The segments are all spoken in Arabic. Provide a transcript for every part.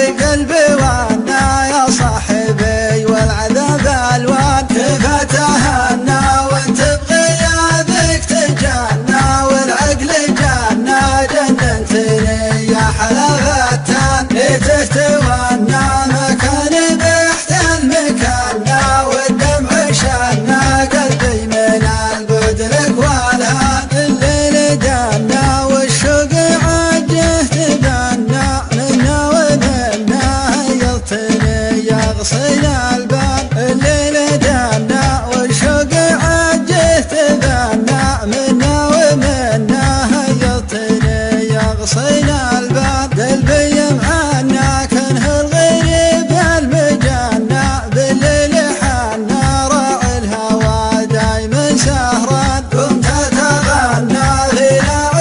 وقلبي وانا يا صاحبي والعذاب الوان. كيف اتهنى وانت بغيابك تجنى والعقل جنى جننتني يا حلاوتان. ليته تونى مكان بحت المكان والدمع شنى قلبي من البعد لك والهان. الليل دنا والشوق عجه تبنى منا ومنا هيضتني يغصن البان. الليل دنا والشوق عجه تبنى منا ومنا هيضتني يغصن البان. قلبي معنا كنه الغريب المجنى بالليل حنا راعي الهوى دايما سهران. قمت اتغنى في نعم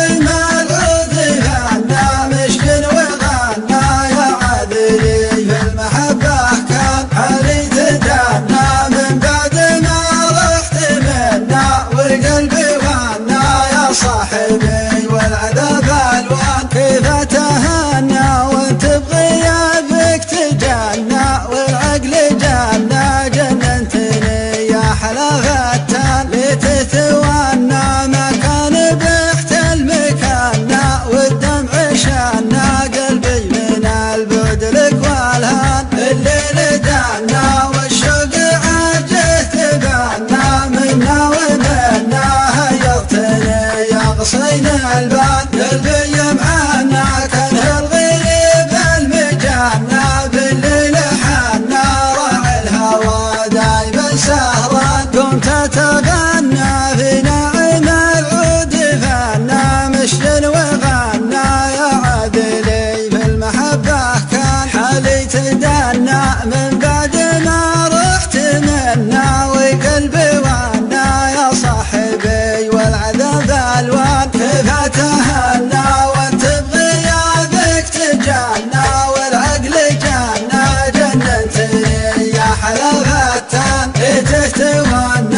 العود غنى مشكن وغنى يا عذري في المحبة كان. حالي تدنى من بعد ما رحت منا والقلب وانا يا صاحبي والعذاب الوان. كيف اتهنى وانت بغيابك تجنى والعقل جنى جننتني يا حلاوتان. ليته تونى مكان بحت المكان والدمع شنى قلبي من البعد لك والهان. الليل دنا والشوق عجه تبنى منا ومنا هيضتني يغصن البان. قلبي معنا كنه الغريب المجنى بالليل حنا راعي الهوى دايما سهران. قمت اتغنى في نعم العود فنا مشي وغنى يا عذلي في المحبة كان. حالي تدنى من بعد ما رحت منا وقلبي وانا يا صاحبي والعذاب الوان. كيف اتهنى وانت بغيابك تجنى والعقل جنى جننتني يا حلاوتان. ليته تونى